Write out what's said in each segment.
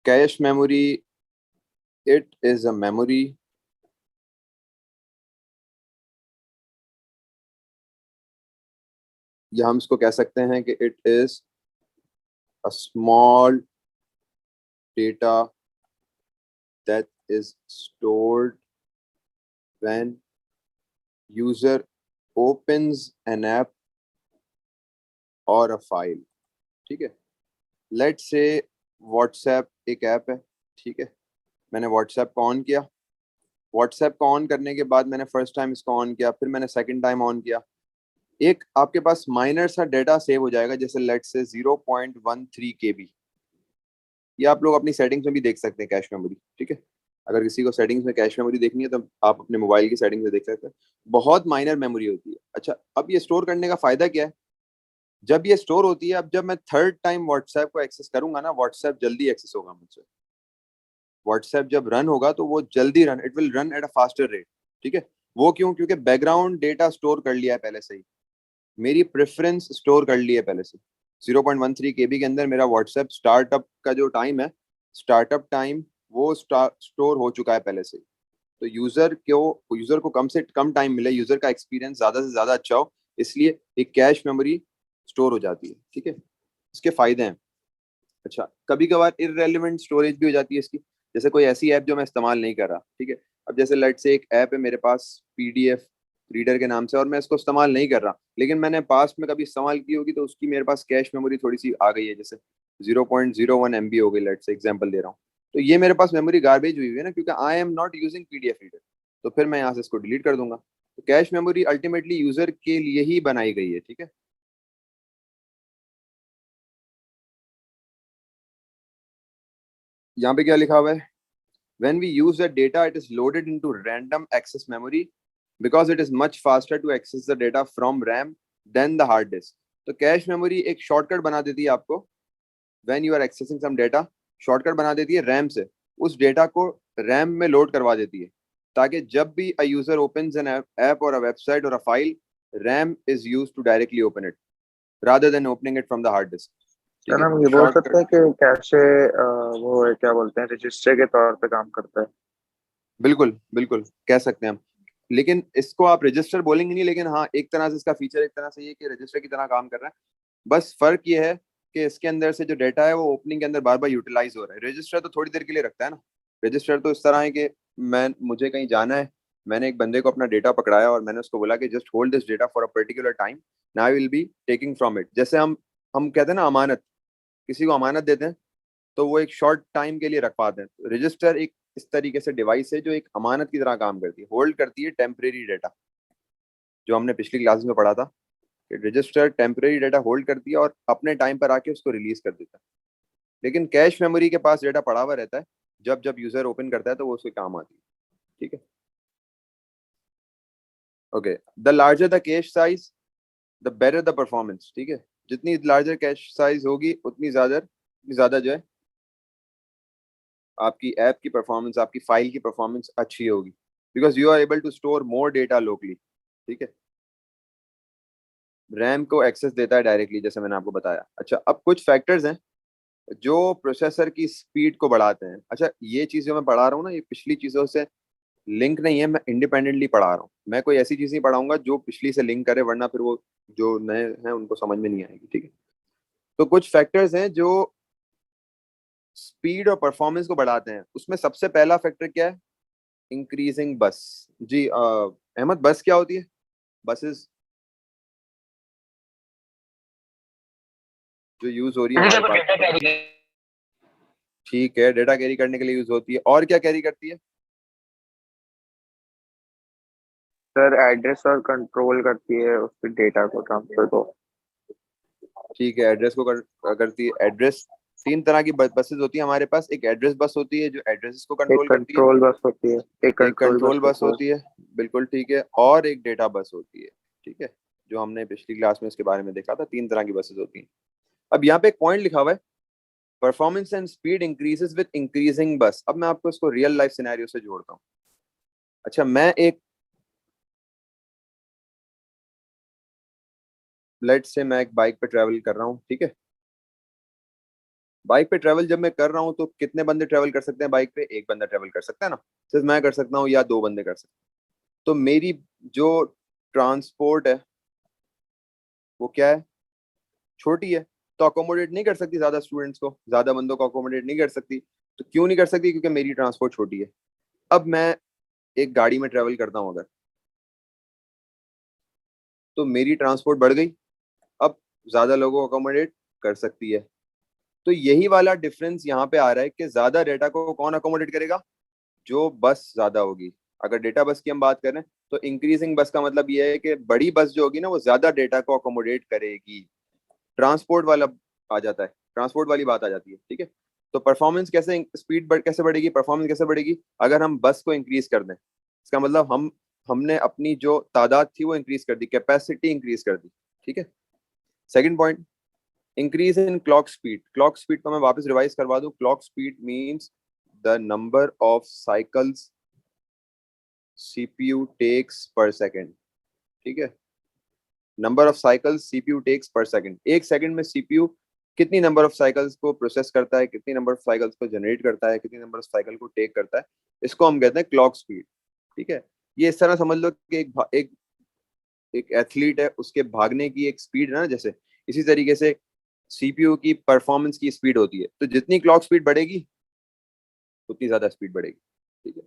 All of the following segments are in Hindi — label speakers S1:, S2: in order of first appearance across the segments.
S1: Cache memory, it is a memory या हम इसको कह सकते हैं कि it is a small data that is stored when user opens an app और अ फाइल। ठीक है, लेट्स से व्हाट्सएप एक ऐप है। ठीक है, मैंने व्हाट्सएप को ऑन किया। व्हाट्सएप को ऑन करने के बाद मैंने फर्स्ट टाइम इसको ऑन किया, फिर मैंने सेकंड टाइम ऑन किया। एक आपके पास माइनर सा डेटा सेव हो जाएगा, जैसे लेट्स से 0.13 KB। ये आप लोग अपनी सेटिंग्स में भी देख सकते हैं, कैश मेमोरी। ठीक है, अगर किसी को सेटिंग्स में कैश मेमोरी देखनी है तो आप अपने मोबाइल की सेटिंग्स में देख सकते हैं। बहुत माइनर मेमोरी होती है। अच्छा, अब ये स्टोर करने का फायदा क्या है? जब ये स्टोर होती है, अब जब मैं थर्ड टाइम व्हाट्सएप को एक्सेस करूंगा ना, व्हाट्सएप जल्दी एक्सेस होगा मुझसे। व्हाट्सएप जब रन होगा तो वो जल्दी run, it will run at a faster rate. ठीक है, वो क्यों? क्योंकि बैकग्राउंड डेटा स्टोर कर लिया है पहले से ही, मेरी प्रेफरेंस स्टोर कर ली है पहले से। 0.13 KB के अंदर मेरा व्हाट्सएप स्टार्टअप का जो टाइम है, स्टार्टअप टाइम, वो स्टोर हो चुका है पहले से। तो यूजर को कम से कम टाइम मिले, यूजर का एक्सपीरियंस ज्यादा से ज्यादा अच्छा हो, इसलिए एक कैश मेमोरी स्टोर हो जाती है। ठीक है, इसके फायदे हैं। अच्छा, कभी कभार इररेलेवेंट स्टोरेज भी हो जाती है इसकी, जैसे कोई ऐसी ऐप जो मैं इस्तेमाल नहीं कर रहा। ठीक है, अब जैसे लेट से एक ऐप है मेरे पास, पीडीएफ रीडर के नाम से, और मैं इसको इस्तेमाल नहीं कर रहा, लेकिन मैंने पास्ट में कभी इस्तेमाल की होगी, तो उसकी मेरे पास कैश मेमोरी थोड़ी सी आ गई है, जैसे 0.01 MB हो गई, लेट से एग्जाम्पल दे रहा हूँ। तो ये मेरे पास मेमोरी गार्बेज हुई है ना, क्योंकि I am not using PDF reader. तो फिर मैं यहाँ से इसको डिलीट कर दूंगा। तो कैश मेमोरी अल्टीमेटली यूजर के लिए ही बनाई गई है। ठीक है, यहाँ पे क्या लिखा हुआ है? When we use the data, it is loaded into random access memory because it is much faster to access the data from RAM than the hard disk. तो कैश मेमोरी एक शॉर्टकट बना देती है आपको। when you are accessing some data, shortcut बना देती है रैम से, उस डेटा को रैम में लोड करवा देती है, ताकि जब भी a user opens an app or a website or a file, RAM is used to directly open it rather than opening it from the hard disk. ठीक
S2: सर
S1: है,
S2: हम ये बोल सकते
S1: शॉर्टकट।
S2: हैं कि कैशे वो है, क्या बोलते हैं, रजिस्टर के तौर पे काम करता है।
S1: बिल्कुल बिल्कुल कह सकते हैं हम, लेकिन इसको आप रजिस्टर बोलेंगे नहीं, लेकिन हाँ, एक तरह से इसका फीचर एक तरह से ये कि रजिस्टर की तरह काम कर रहा है। बस फर्क ये है कि इसके अंदर से जो डेटा है वो ओपनिंग के अंदर बार बार यूटिलाइज हो रहा है। रजिस्टर तो थोड़ी देर के लिए रखता है ना। रजिस्टर तो इस तरह है कि मुझे कहीं जाना है, मैंने एक बंदे को अपना डेटा पकड़ाया और मैंने उसको बोला कि just hold this data for a particular time, now I will be taking from it. जैसे हम कहते हैं ना अमानत, किसी को अमानत देते हैं तो वो एक शॉर्ट टाइम के लिए रख पाते हैं। रजिस्टर एक इस तरीके से डिवाइस है जो एक अमानत की तरह काम करती है, होल्ड करती है टेम्परेरी डेटा, जो हमने पिछली क्लास में पढ़ा था कि रजिस्टर टेम्परेरी डेटा होल्ड करती है और अपने टाइम पर आके उसको रिलीज कर देता है। लेकिन कैश मेमोरी के पास डेटा पड़ा हुआ रहता है, जब जब यूजर ओपन करता है तो वो उसके काम आती है। ठीक है, okay. The larger the cache size, the better the performance. ठीक है, जितनी लार्जर कैश साइज होगी उतनी ज्यादा जो है आपकी ऐप की परफॉर्मेंस, आपकी फाइल की परफॉर्मेंस अच्छी होगी, because you are able to store more data locally. ठीक है, रैम को एक्सेस देता है डायरेक्टली, जैसे मैंने आपको बताया। अच्छा, अब कुछ फैक्टर्स हैं जो प्रोसेसर की स्पीड को बढ़ाते हैं। अच्छा, ये चीज़ जो मैं पढ़ा रहा हूँ ना, ये पिछली चीज़ों से लिंक नहीं है, मैं इंडिपेंडेंटली पढ़ा रहा हूँ। मैं कोई ऐसी चीज़ नहीं पढ़ाऊंगा जो पिछली से लिंक करे, वरना फिर वो जो नए हैं उनको समझ में नहीं आएगी। ठीक है, तो कुछ फैक्टर्स हैं जो स्पीड और परफॉर्मेंस को बढ़ाते हैं। उसमें सबसे पहला फैक्टर क्या है? इंक्रीजिंग बस। जी अहमद, बस क्या होती है? बसेस जो यूज हो रही है हमारे पास। ठीक है, डेटा कैरी करने के लिए यूज होती है, और क्या कैरी करती है?
S2: सर एड्रेस और कंट्रोल करती है उसके डेटा को ट्रांसफर को।
S1: ठीक है, एड्रेस को करती है। एड्रेस, तीन तरह की बसेस होती है हमारे पास। एक एड्रेस बस होती है जो एड्रेस को
S2: एक
S1: कंट्रोल करती है,
S2: कंट्रोल बस होती है, एक
S1: एक
S2: कंट्रोल बस
S1: कंट्रोल बस
S2: होती है।
S1: होती है, बिल्कुल ठीक है, और एक डेटा बस होती है। ठीक है, जो हमने पिछली क्लास में इसके बारे में देखा था, तीन तरह की बसेस होती हैं। अब यहाँ पे एक पॉइंट लिखा हुआ है, performance and speed increases with increasing बस। अब मैं आपको इसको रियल लाइफ सिनेरियो से जोड़ता हूँ। अच्छा, लेट से मैं एक बाइक पे ट्रैवल कर रहा हूँ। ठीक है, बाइक पे ट्रेवल जब मैं कर रहा हूँ तो कितने बंदे ट्रेवल कर सकते हैं बाइक पे? एक बंदा ट्रेवल कर सकता है ना, सिर्फ मैं कर सकता हूँ या दो बंदे कर सकते हैं। तो मेरी जो ट्रांसपोर्ट है वो क्या है? छोटी है, तो अकोमोडेट नहीं कर सकती ज्यादा स्टूडेंट्स को, ज्यादा बंदों को अकोमोडेट नहीं कर सकती। तो क्यों नहीं कर सकती? क्योंकि मेरी ट्रांसपोर्ट छोटी है। अब मैं एक गाड़ी में ट्रेवल करता हूँ अगर, तो मेरी ट्रांसपोर्ट बढ़ गई, अब ज्यादा लोगों को अकोमोडेट कर सकती है। तो यही वाला डिफरेंस यहाँ पे आ रहा है कि ज्यादा डेटा को कौन अकोमोडेट करेगा? जो बस ज्यादा होगी। अगर डेटा बस की हम बात करें तो इंक्रीजिंग बस का मतलब ये है कि बड़ी बस जो होगी ना वो ज्यादा डेटा को अकोमोडेट करेगी। ट्रांसपोर्ट वाला आ जाता है, ट्रांसपोर्ट वाली बात आ जाती है, ठीक है। तो परफॉर्मेंस कैसे, स्पीड कैसे बढ़ेगी, परफॉर्मेंस कैसे बढ़ेगी? अगर हम बस को इंक्रीज कर दें, इसका मतलब हमने अपनी जो तादाद थी वो इंक्रीज कर दी, कैपेसिटी इंक्रीज कर दी, ठीक है। Second point, increase in clock speed. Clock speed को मैं वापस रिवाइज करवा दूं, clock speed means the number of cycles CPU takes per second, ठीक है। Number of cycles CPU takes per second, एक सेकंड में सीपीयू कितनी नंबर ऑफ साइकिल्स को प्रोसेस करता है, कितनी नंबर ऑफ साइकिल्स को जनरेट करता है, कितनी नंबर ऑफ साइकिल को टेक करता है, इसको हम कहते हैं क्लॉक स्पीड, ठीक है। ये इस तरह समझ लो कि एक एथलीट है, उसके भागने की एक स्पीड है ना जैसे, इसी तरीके से सीपीयू की परफॉर्मेंस की स्पीड होती है। तो जितनी क्लॉक स्पीड बढ़ेगी उतनी ज्यादा स्पीड बढ़ेगी, ठीक है।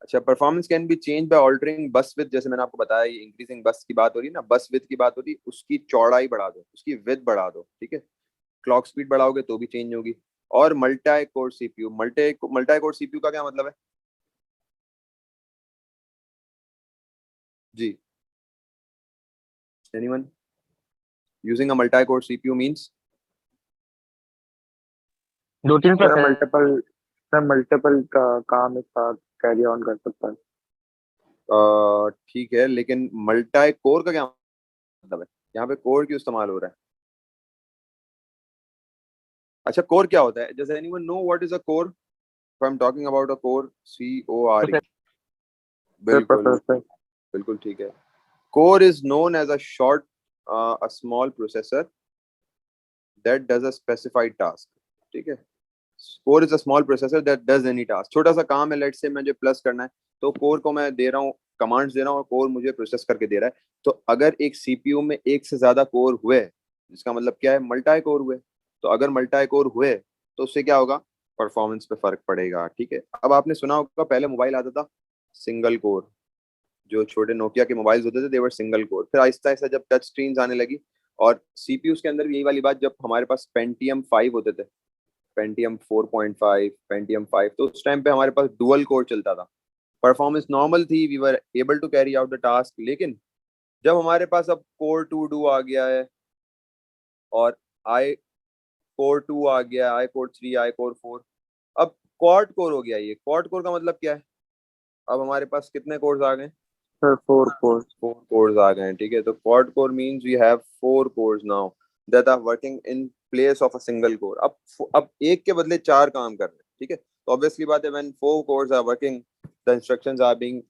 S1: अच्छा, performance can be change bye altering बस विथ, जैसे मैंने आपको बताया ये इंक्रीजिंग बस की बात हो रही है ना, बस विथ की बात हो रही है, उसकी चौड़ाई बढ़ा दो, उसकी विथ बढ़ा दो, ठीक है। क्लॉक स्पीड बढ़ाओगे तो भी चेंज होगी। और multi core CPU, multi core CPU का क्या मतलब है जी? Anyone? Using a multi core CPU means?
S3: दो तीन
S2: sir
S3: process.
S2: Multiple sir multiple का काम एक साथ कैरी ऑन कर सकता है।
S1: ठीक है, लेकिन मल्टी कोर का क्या मतलब है? यहाँ पे कोर क्यों इस्तेमाल हो रहा है? अच्छा, कोर क्या होता है? जैसे anyone know what is a core? I am talking about a core, CORE।
S2: Sir
S1: बिल्कुल,
S2: प्रोसेसर।
S1: बिल्कुल ठीक है। Core is known as a short, a small processor that does a specified task, ठीक है। Core is a small processor that does any task. छोटा सा काम है, लेट से मुझे प्लस करना है, तो कोर को मैं दे रहा हूँ, कमांड्स दे रहा हूँ और कोर मुझे प्रोसेस करके दे रहा है। तो अगर एक सीपीयू में एक से ज्यादा कोर हुए, जिसका मतलब क्या है, मल्टी कोर हुए। तो अगर मल्टी कोर हुए तो उससे क्या होगा? परफॉर्मेंस पे फर्क पड़ेगा, ठीक है। अब आपने सुना होगा पहले मोबाइल आता था सिंगल कोर, जो छोटे नोकिया के मोबाइल्स होते थे देवर सिंगल कोर। फिर आहिस्ता आहिस्ता जब टच स्क्रीन आने लगी, और सीपीयूज के अंदर भी यही वाली बात, जब हमारे पास पेंटियम 5 होते थे, पेंटियम 4.5, पेंटियम 5, तो उस टाइम पे हमारे पास डुअल कोर चलता था। परफॉर्मेंस नॉर्मल थी, we were able to carry out the task. लेकिन जब हमारे पास अब कोर 2 डू आ गया है, और आई कोर 2 आ गया, आई कोर 3, आई कोर 4, अब क्वाड कोर हो गया। ये क्वाड कोर का मतलब क्या है? अब हमारे पास कितने कोर्स आ गए?
S2: Sir 4 core.
S1: 4 कोर्स आ गए हैं, ठीक है। तो quad core means we have 4 cores now that are working in place of a single core. अब एक के बदले चार काम कर रहे हैं, ठीक है। तो ऑब्वियसली बात है, when 4 cores are working, the instructions are being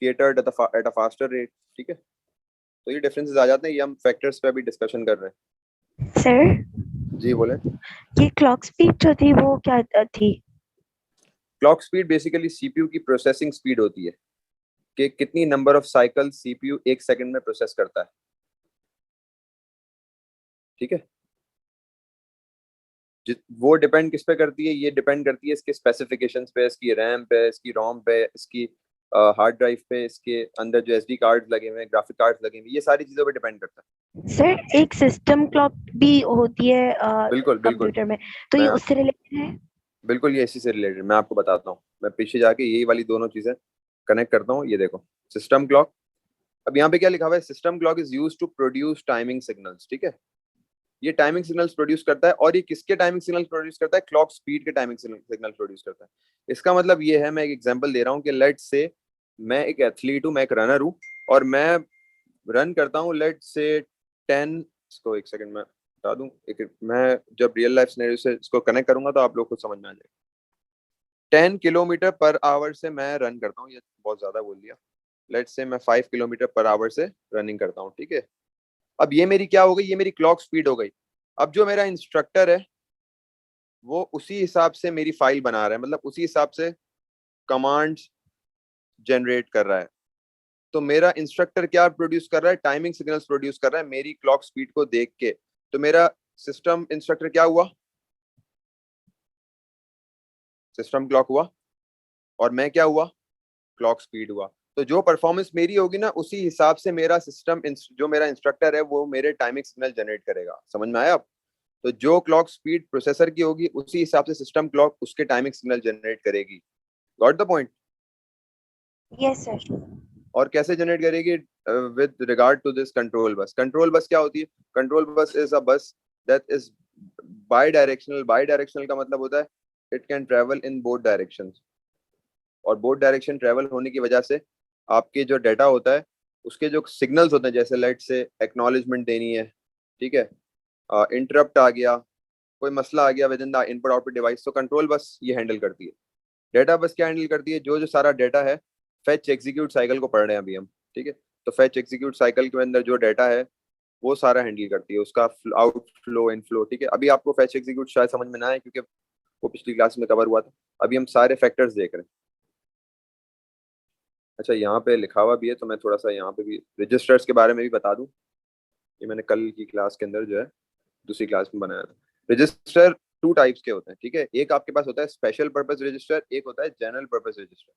S1: catered at a faster rate, ठीक है। तो ये डिफरेंसेस आ जाते हैं, ये हम फैक्टर्स पे अभी डिस्कशन कर रहे
S4: सर,
S1: हैं जी, बोले।
S4: ये क्लॉक स्पीड जो थी वो क्या थी?
S1: क्लॉक स्पीड बेसिकली सीपीयू की प्रोसेसिंग स्पीड होती है, कि कितनी नंबर ऑफ साइकिल सीपीयू एक सेकंड में प्रोसेस करता है, ठीक है। वो डिपेंड किस पे करती है? ये डिपेंड करती है इसके स्पेसिफिकेशंस पे, इसकी रैम पे, इसकी रोम पे, इसकी हार्ड ड्राइव पे, इसके अंदर जो एसडी कार्ड्स लगे हुए हैं, ग्राफिक कार्ड्स लगे हुए हैं, ये सारी चीजों पे डिपेंड करता है।
S4: सर, एक सिस्टम क्लॉक भी होती है
S1: बिल्कुल बिल्कुल।
S4: कंप्यूटर में, तो ये
S1: मैं
S4: उससे रिलेटेड है?
S1: बिल्कुल, ये इसी से रिलेटेड मैं आपको बताता हूँ। मैं पीछे जाके यही वाली दोनों चीजें कनेक्ट करता हूँ। ये देखो, सिस्टम क्लॉक। अब यहाँ पे क्या लिखा हुआ है? System clock is use to produce timing signals, ठीक है। ये टाइमिंग सिग्नल्स प्रोड्यूस करता है, और ये किसके टाइमिंग सिग्नल्स प्रोड्यूस करता है? क्लॉक स्पीड के टाइमिंग सिग्नल प्रोड्यूस करता है। इसका मतलब ये है, मैं एक एग्जांपल दे रहा हूँ कि लेट से मैं एक एथलीट हूँ, मैं एक रनर हूँ, और मैं रन करता हूँ लेट से 10, इसको एक सेकंड में बता दूं, एक मैं जब रियल लाइफ सिनेरियो से इसको कनेक्ट करूंगा तो आप लोग को समझ में आ जाएगा। 10 किलोमीटर पर आवर से मैं रन करता हूँ, ये बहुत ज्यादा बोल दिया। लेट से मैं 5 किलोमीटर पर आवर से रनिंग करता हूँ, ठीक है। अब ये मेरी क्या हो गई? ये मेरी क्लॉक स्पीड हो गई। अब जो मेरा इंस्ट्रक्टर है वो उसी हिसाब से मेरी फाइल बना रहा है, मतलब उसी हिसाब से कमांड्स जनरेट कर रहा है। तो मेरा इंस्ट्रक्टर क्या प्रोड्यूस कर रहा है, टाइमिंग सिग्नल्स प्रोड्यूस कर रहा है मेरी क्लॉक स्पीड को देख के। तो मेरा सिस्टम इंस्ट्रक्टर क्या हुआ, सिस्टम क्लॉक हुआ, और मैं क्या हुआ, क्लॉक स्पीड हुआ। तो जो परफॉर्मेंस मेरी होगी ना, उसी हिसाब से मेरा सिस्टम, जो मेरा इंस्ट्रक्टर है, वो मेरे टाइमिंग सिग्नल जनरेट करेगा। समझ में आया आप? तो जो क्लॉक स्पीड प्रोसेसर की होगी, उसी हिसाब से सिस्टम क्लॉक उसके टाइमिंग सिग्नल जनरेट करेगी। Got the point?
S4: Yes sir.
S1: और कैसे जनरेट करेगी? With regard to this control bus. Control bus क्या होती है? Control bus is a bus that is bidirectional. Bidirectional का मतलब होता है it can travel in both directions, और बोथ डायरेक्शन ट्रेवल होने की वजह से आपके जो डाटा होता है, उसके जो सिग्नल्स होते हैं, जैसे लेट से एक्नॉलेजमेंट देनी है, ठीक है, इंटरप्ट आ गया, कोई मसला आ गया with in the input output device, तो कंट्रोल बस ये हैंडल करती है। डेटा बस क्या हैंडल करती है? जो जो सारा डेटा है, फेच एग्जीक्यूट साइकिल को पढ़ रहे हैं अभी हम, ठीक है। तो फेच एग्जीक्यूट साइकिल के अंदर जो डेटा है, वो सारा हैंडल करती है, उसका आउटफ्लो इनफ्लो, ठीक है। अभी आपको फेच एग्जीक्यूट शायद समझ में ना आए, क्योंकि वो पिछली क्लास में कवर हुआ था। अभी हम सारे फैक्टर्स देख रहे हैं। अच्छा, यहाँ पे लिखा हुआ भी है, तो मैं थोड़ा सा यहाँ पे भी रजिस्टर्स के बारे में भी बता दूं। ये मैंने कल की क्लास के अंदर जो है, दूसरी क्लास में बनाया था। रजिस्टर टू टाइप्स के होते हैं, ठीक है। एक आपके पास होता है स्पेशल पर्पस रजिस्टर, एक होता है general purpose register.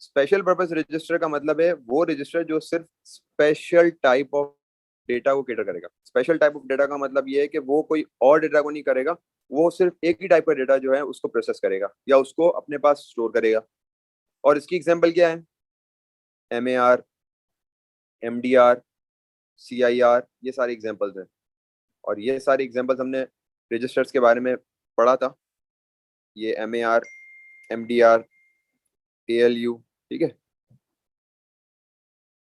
S1: Special purpose register का मतलब है वो रजिस्टर जो सिर्फ स्पेशल टाइप ऑफ डेटा को कैटर करेगा। स्पेशल टाइप ऑफ डेटा का मतलब ये है कि वो कोई और डेटा को नहीं करेगा, वो सिर्फ एक ही टाइप का डेटा जो है उसको प्रोसेस करेगा या उसको अपने पास स्टोर करेगा। और इसकी एग्जांपल क्या है? MAR, MDR, CIR, ये सारे एग्जांपल्स हैं। और ये सारे एग्जांपल्स हमने रजिस्टर्स के बारे में पढ़ा था। ये MAR, MDR, ALU, ठीक है।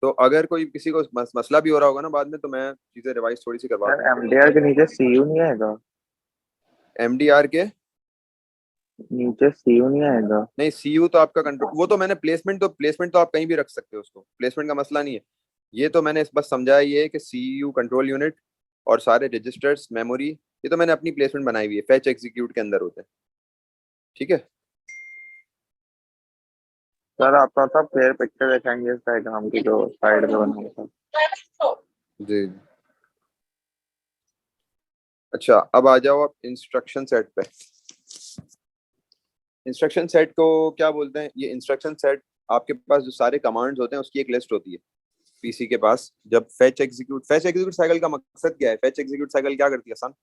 S1: तो अगर कोई किसी को मसला भी हो रहा होगा ना बाद में, तो मैं चीजें रिवाइज थोड़ी सी करवा
S2: सर
S1: दूंगा।
S2: एमडीआर के नीचे सीयू नहीं आएगा?
S1: MDR के
S2: नीचे सीयू नहीं आएगा?
S1: नहीं, CU तो आपका कंट्रोल, वो तो मैंने प्लेसमेंट तो आप कहीं भी रख सकते हो उसको, प्लेसमेंट का मसला नहीं है। ये तो मैंने इस बस समझाया ये है कि CU कंट्रोल यूनिट और सारे रजिस्टर्स, मेमोरी, ये तो मैंने अपनी प्लेसमेंट बनाई हुई है, फेच एग्जीक्यूट के अंदर होते हैं, ठीक है।
S2: सर आपका था क्लियर पिक्चर दिखाएंगे इस डायग्राम की जो साइड में बना था।
S1: जी। अच्छा, अब आ जाओ आप इंस्ट्रक्शन सेट पे। इंस्ट्रक्शन सेट को क्या बोलते हैं? ये इंस्ट्रक्शन सेट, आपके पास जो सारे कमांड्स होते हैं उसकी एक लिस्ट होती है पीसी के पास। जब फेच एग्जीक्यूट साइकिल का मकसद क्या है? फेच एग्जीक्यूट साइकिल क्या करती है सन?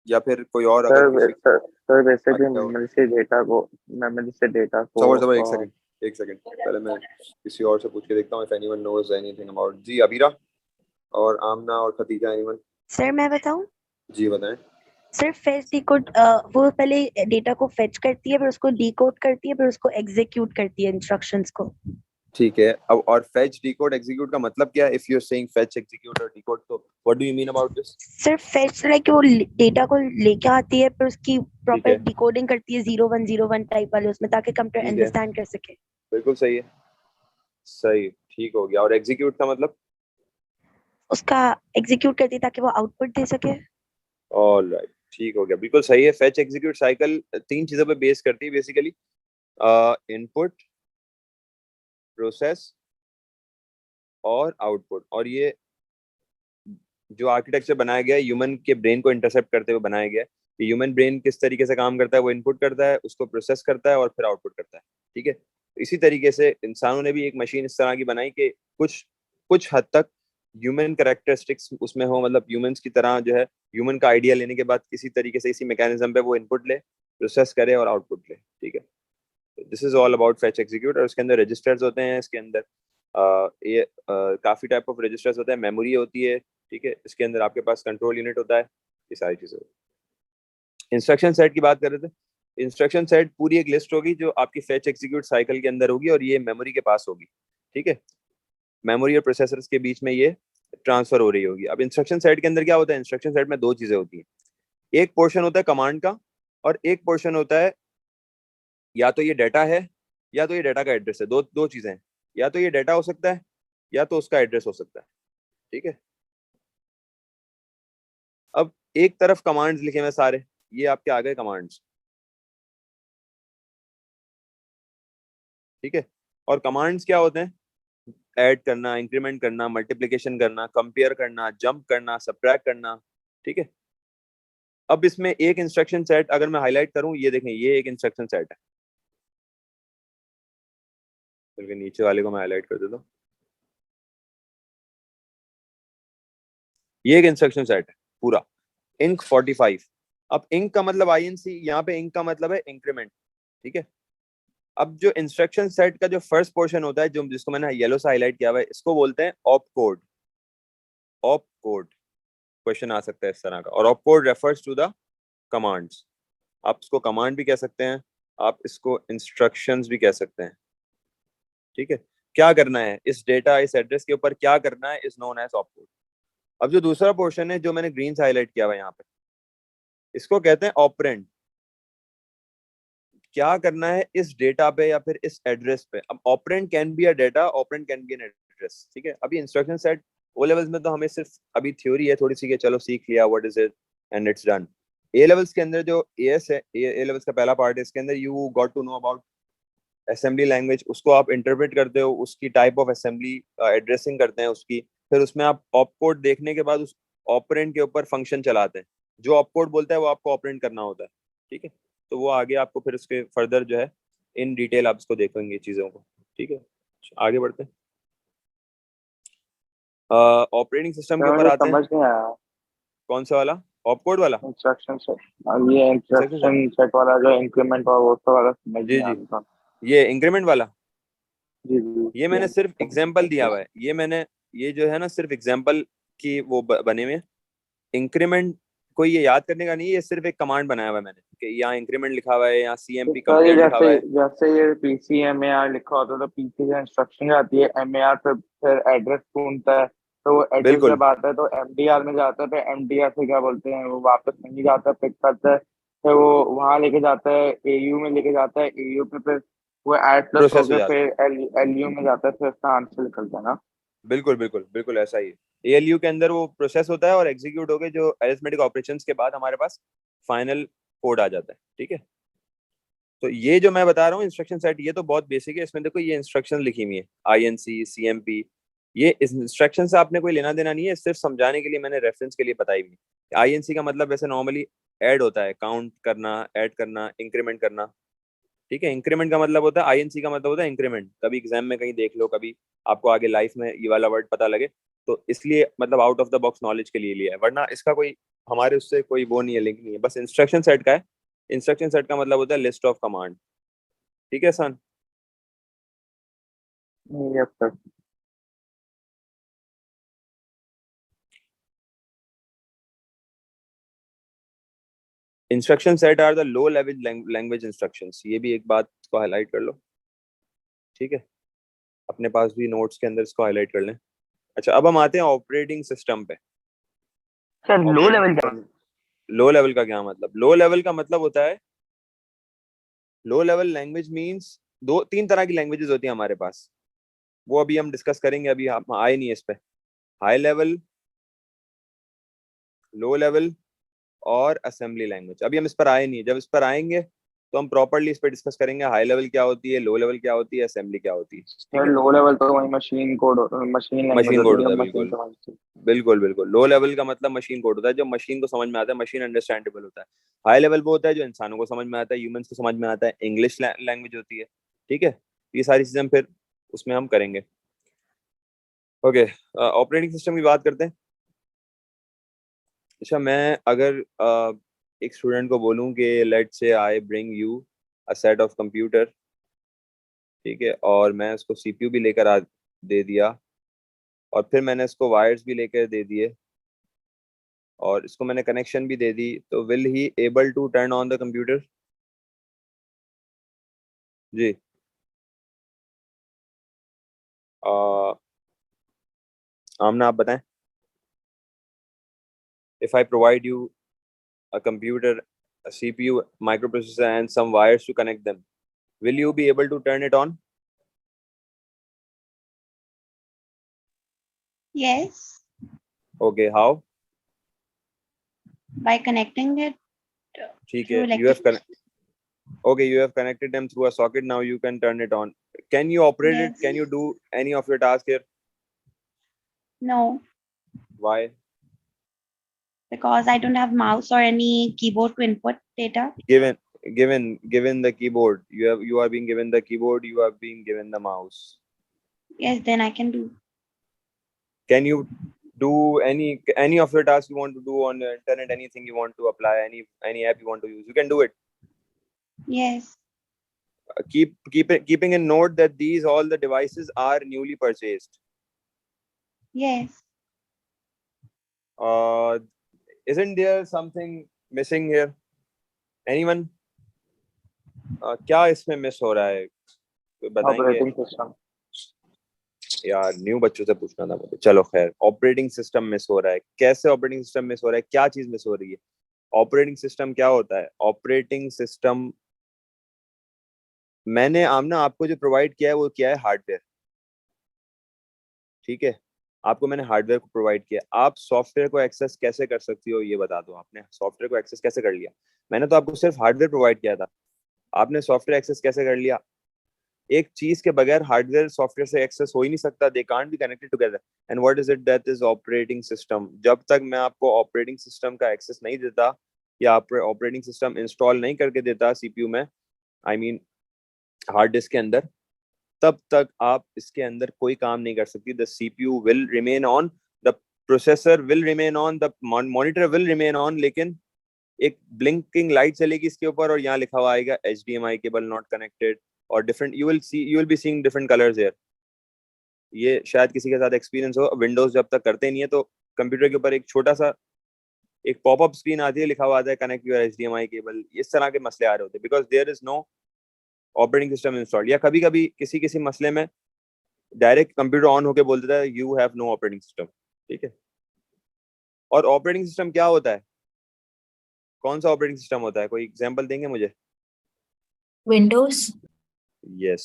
S1: या फिर कोई और अगर
S2: सर
S1: किसी
S2: सर बेसिकली
S1: आइडिया हो।
S2: मेमोरी से डेटा को
S1: सबर सबर, एक सेकंड पहले मैं किसी और से पूछ के देखता हूँ, if anyone knows anything about. जी अबीरा और आमना और खतीजा, एनीवन?
S4: सर मैं बताऊं?
S1: जी बताएं।
S4: सर फेच डिकोड, वो पहले डेटा को फेच करती है, फिर उसको डिकोड करती है, फिर उसको एग्जीक्यूट करती है इंस्ट्रक्शंस को।
S1: ठीक है, अब और फेच डिकोड एग्जीक्यूट का मतलब क्या है? If you are saying fetch execute और डिकोड, तो what do you mean about this?
S4: सिर्फ फेच लाइक वो डेटा को लेके आती है, फिर उसकी
S1: ठीक
S4: प्रॉपर
S1: है,
S4: डिकोडिंग करती है 0101 टाइप वाले उसमें, ताकि कंप्यूटर
S1: ठीक है,
S4: अंडरस्टैंड कर सके।
S1: बिल्कुल सही है, सही, ठीक हो गया। और एग्जीक्यूट का मतलब?
S4: उसका एग्जीक्यूट करती है ताकि वो आउटपुट दे सके।
S1: ऑल राइट, ठीक हो गया, बिल्कुल सही है। फेच एग्जीक्यूट साइकिल तीन चीजों पे बेस करती है बेसिकली: इनपुट, प्रोसेस और आउटपुट। और ये जो आर्किटेक्चर बनाया गया है, ह्यूमन के ब्रेन को इंटरसेप्ट करते हुए बनाया गया है। कि ह्यूमन ब्रेन किस तरीके से काम करता है, वो इनपुट करता है, उसको प्रोसेस करता है और फिर आउटपुट करता है, ठीक है। तो इसी तरीके से इंसानों ने भी एक मशीन इस तरह की बनाई कि कुछ कुछ हद तक ह्यूमन कैरेक्टरिस्टिक्स उसमें हो, मतलब ह्यूमंस की तरह जो है, ह्यूमन का आइडिया लेने के बाद किसी तरीके से इसी मैकेनिज्म पे वो इनपुट ले, प्रोसेस करे और आउटपुट ले, ठीक है। This is all about fetch execute. और इसके अंदर रजिस्टर्स होते हैं, इसके अंदर ये काफी टाइप ऑफ रजिस्टर्स होते हैं, मेमोरी होती है, ठीक है। इसके अंदर आपके पास कंट्रोल यूनिट होता है, ये सारी चीजें। इंस्ट्रक्शन सेट की बात कर रहे थे। इंस्ट्रक्शन सेट पूरी एक लिस्ट होगी जो आपकी फेच एग्जीक्यूट साइकिल के अंदर होगी, और ये मेमोरी के पास होगी, ठीक है। मेमोरी और प्रोसेसर्स के बीच में ये ट्रांसफर हो रही होगी। अब इंस्ट्रक्शन सेट के अंदर क्या होता है? इंस्ट्रक्शन सेट में दो चीजें होती हैं। एक पोर्शन होता है कमांड का, और एक पोर्शन होता है, या तो ये डाटा है या तो ये डाटा का एड्रेस है। दो दो चीजें हैं, या तो ये डाटा हो सकता है या तो उसका एड्रेस हो सकता है, ठीक है। अब एक तरफ कमांड्स लिखे हुए सारे, ये आपके आ गए कमांड्स, ठीक है। और कमांड्स क्या होते हैं? ऐड करना, इंक्रीमेंट करना, मल्टीप्लिकेशन करना, कंपेयर करना, जंप करना, सब्ट्रैक्ट करना, ठीक है। अब इसमें एक इंस्ट्रक्शन सेट अगर मैं हाईलाइट करूं, ये देखें, ये एक इंस्ट्रक्शन सेट है, बल्कि नीचे वाले को मैं हाईलाइट कर देता हूं, ये एक इंस्ट्रक्शन सेट है पूरा, इंक 45। अब इंक का मतलब INC, यहाँ पे इंक का मतलब है इंक्रीमेंट, ठीक है। अब जो इंस्ट्रक्शन सेट का जो फर्स्ट पोर्शन होता है, जो जिसको मैंने येलो से हाईलाइट किया हुआ है, इसको बोलते हैं op code. Op code question आ सकता है इस तरह का, और op code refers to the commands. आप इसको कमांड भी कह सकते हैं, आप इसको इंस्ट्रक्शंस भी कह सकते हैं, ठीक है। क्या करना है इस डेटा, इस एड्रेस के ऊपर क्या करना है, is known as opcode. अब जो दूसरा पोर्शन है जो मैंने ग्रीन से हाईलाइट किया हुआ है यहाँ पे, इसको कहते हैं ऑपरेंड। क्या करना है इस डेटा पे या फिर इस एड्रेस पे। अब operand can be a data, operand can be an address, ठीक है। अभी इंस्ट्रक्शन सेट ओ लेवल्स में तो हमें सिर्फ अभी थ्योरी है थोड़ी सी कि चलो सीख लिया what is it and it's done. A levels के अंदर जो एएस है, ए लेवल्स का पहला पार्ट है, इसके अंदर you got to know about assembly language, उसको आप इंटरप्रेट करते हो, उसकी टाइप ऑफ असेंबली एड्रेसिंग करते हैं उसकी, फिर उसमें आप ऑप कोड देखने के बाद उस ऑपरेंड के ऊपर फंक्शन चलाते हैं, जो ऑप कोड बोलता है वो आपको ऑपरेंड करना होता है, ठीक है। तो वो आगे आपको फिर उसके फर्दर जो है इन डिटेल आप इसको देखेंगे चीज़ों को, ठीक है। आगे बढ़ते हैं, ऑपरेटिंग सिस्टम के
S2: तो
S1: ऊपर
S2: मुझे
S1: आते हैं।
S2: समझ नहीं आया
S1: कौन सा वाला? ऑप कोड वाला
S2: इंस्ट्रक्शन सेट। ये
S1: इंस्ट्रक्शन सेट?
S2: इंस्ट्रक्शन सेट वाला जो इंक्रीमेंट और वो सब वाला समझ
S1: जी
S2: नहीं आ
S1: जी,
S2: रहा था।
S1: ये इंक्रीमेंट वाला,
S2: जी जी
S1: ये मैंने सिर्फ एग्जाम्पल दिया हुआ है, ये मैंने, ये जो है ना सिर्फ एग्जाम्पल की वो बने हुए हैं। इंक्रीमेंट कोई ये याद करने का नहीं है, ये सिर्फ एक कमांड बनाया हुआ है मैंने कि यहाँ इंक्रीमेंट लिखा हुआ है, यहाँ
S2: तो
S1: CMP
S2: सर ये
S1: कंपेयर लिखा
S2: जैसे
S1: हुआ है।
S2: जैसे ये PCMAR लिखा होता है तो पीछे जो इंस्ट्रक्शन आती है MAR फिर एड्रेस ढूंढता है, तो वो एड्रेस
S1: बिल्कुल
S2: जब आता है तो MDR में जाता है, फिर MDR से क्या बोलते हैं वो वापस नहीं जाता, पिक करता है, फिर वो वहां लेके जाता है AU में लेके जाता है, AU पे फिर वो ऐड प्लस
S1: प्रोसेस हो
S2: होके
S1: जाता है,
S2: फिर LU में जाता है, फिर उसका आंसर निकलता है ना।
S1: बिल्कुल बिल्कुल बिल्कुल ऐसा ही है। ALU के अंदर वो प्रोसेस होता है और एग्जीक्यूट होके जो अरिथमेटिक ऑपरेशंस के बाद हमारे पास फाइनल कोड आ जाता है, ठीक है। तो ये जो मैं बता रहा हूँ इंस्ट्रक्शन सेट, ये तो बहुत बेसिक है, इसमें देखो ये इंस्ट्रक्शन लिखी हुई है, INC CMP, ये इस इंस्ट्रक्शन से आपने कोई लेना देना नहीं है, सिर्फ समझाने के लिए मैंने रेफरेंस के लिए बताई हुई है। INC का मतलब वैसे नॉर्मली ऐड होता है, काउंट करना, ऐड करना, इंक्रीमेंट करना, ठीक है। इंक्रीमेंट का मतलब होता है, INC का मतलब होता है इंक्रीमेंट। कभी एग्जाम में कहीं देख लो, कभी आपको आगे लाइफ में ये वाला वर्ड पता लगे, तो इसलिए मतलब out of the box knowledge के लिए लिया है, वरना इसका कोई हमारे उससे कोई वो नहीं है, लिंक नहीं है, बस इंस्ट्रक्शन सेट का है। इंस्ट्रक्शन सेट का मतलब होता है लिस्ट ऑफ कमांड, ठीक है son.
S2: Yes sir.
S1: Instruction set are the low level language instructions, ये भी एक बात को हाईलाइट कर लो, ठीक है। अपने पास भी नोट्स के अंदर इसको हाईलाइट कर लें। अच्छा, अब हम आते हैं ऑपरेटिंग सिस्टम पे।
S2: सर लो
S1: ऑपरेटिंग
S2: लेवल क्या?
S1: सिस्टम, लो लेवल का क्या मतलब? लो लेवल का मतलब होता है, लो लेवल लैंग्वेज मींस दो तीन तरह की लैंग्वेजेस होती हैं हमारे पास, वो अभी हम डिस्कस करेंगे, अभी हम आए नहीं इस पे। हाई लेवल, लो लेवल और असेंबली लैंग्वेज, अभी हम इस पर आए नहीं, जब इस पर आएंगे तो हम प्रॉपरली इस पर डिस्कस करेंगे, हाई लेवल क्या होती है, लो लेवल क्या होती है, असेंबली क्या होती है, ठीक
S2: सर
S1: है।
S2: लो लेवल तो वही machine code, machine language
S1: machine
S2: होती
S1: कोड
S2: है
S1: होता
S2: जो
S1: है,
S2: मशीन
S1: बिल्कुल
S2: समझती है।
S1: बिल्कुल बिल्कुल। लो लेवल का मतलब मशीन कोड होता है, जो मशीन को समझ में आता है, मशीन अंडरस्टैंडेबल होता है। हाई लेवल वो होता है जो इंसानों को समझ में आता है, ह्यूमंस को समझ में आता है, इंग्लिश लैंग्वेज होती है, ठीक है। ये सारी चीजें हम फिर उसमें हम करेंगे। ओके, ऑपरेटिंग सिस्टम की बात करते हैं। अच्छा, मैं अगर एक स्टूडेंट को बोलूं कि लेट से I bring you a set of computer, ठीक है, और मैं उसको CPU भी लेकर आ दे दिया, और फिर मैंने इसको वायर्स भी लेकर दे दिए, और इसको मैंने कनेक्शन भी दे दी, तो will he able to turn on the computer? जी, आमना आप बताएं। If I provide you a computer, a CPU, microprocessor and some wires to connect them, will you be able to turn it on?
S3: Yes.
S1: Okay, how?
S3: by connecting it
S1: ठीक
S3: through
S1: है, you have
S3: electric.
S1: okay, you have connected them through a socket. Now you can turn it on. Can you operate it?
S3: Yes.
S1: Can you do any of your tasks here?
S3: No,
S1: Why?
S3: because I don't have mouse or any keyboard to input data.
S1: Given the keyboard, you are being given the keyboard, you are being given the mouse.
S3: Yes, then I can do.
S1: Can you do any of your tasks you want to do on the internet? Anything you want to apply, any app you want to use, you can do it.
S3: Yes.
S1: Keeping in note that these all the devices are newly purchased.
S3: Yes.
S1: Isn't there something missing here? Anyone? क्या इसमें मिस हो रहा है, कोई बताएंगे?
S2: Operating system.
S1: यार न्यू बच्चों से पूछना था मुझे। चलो खैर, ऑपरेटिंग सिस्टम मिस हो रहा है। कैसे ऑपरेटिंग सिस्टम मिस हो रहा है? क्या चीज मिस हो रही है? ऑपरेटिंग सिस्टम क्या होता है? ऑपरेटिंग सिस्टम मैंने आमना आपको जो प्रोवाइड किया है वो क्या है? हार्डवेयर। ठीक है, आपको मैंने हार्डवेयर को प्रोवाइड किया। आप सॉफ्टवेयर को एक्सेस कैसे कर सकती हो ये बता दो। आपने सॉफ्टवेयर को एक्सेस कैसे कर लिया? मैंने तो आपको सिर्फ हार्डवेयर प्रोवाइड किया था, आपने सॉफ्टवेयर एक्सेस कैसे कर लिया? एक चीज के बगैर हार्डवेयर सॉफ्टवेयर से एक्सेस हो ही नहीं सकता। They can't be connected together. And what is it? That is operating system. जब तक मैं आपको ऑपरेटिंग सिस्टम का एक्सेस नहीं देता या ऑपरेटिंग सिस्टम इंस्टॉल नहीं करके देता सीपीयू में, आई मीन हार्ड डिस्क के अंदर, तब तक आप इसके अंदर कोई काम नहीं कर सकती। The CPU will remain on, the processor will remain on, the monitor will remain on, लेकिन एक ब्लिंकिंग लाइट चलेगी इसके ऊपर और यहाँ लिखा हुआ आएगा HDMI केबल नॉट कनेक्टेड और different, you will be seeing different colours here. ये शायद किसी के साथ एक्सपीरियंस हो। विंडोज जब तक करते नहीं है तो कंप्यूटर के ऊपर एक छोटा सा एक पॉपअप स्क्रीन आती है, लिखा हुआ आता है कनेक्ट योर HDMI केबल। इस तरह के मसले आ रहे होते हैं because there is no operating system installed. या कभी कभी किसी मसले में डायरेक्ट कंप्यूटर ऑन होके बोल देता है you have no operating system. ठीक है, और ऑपरेटिंग सिस्टम क्या होता है? कौन सा ऑपरेटिंग सिस्टम होता है? कोई एग्जांपल देंगे मुझे?
S5: Windows.
S1: Yes,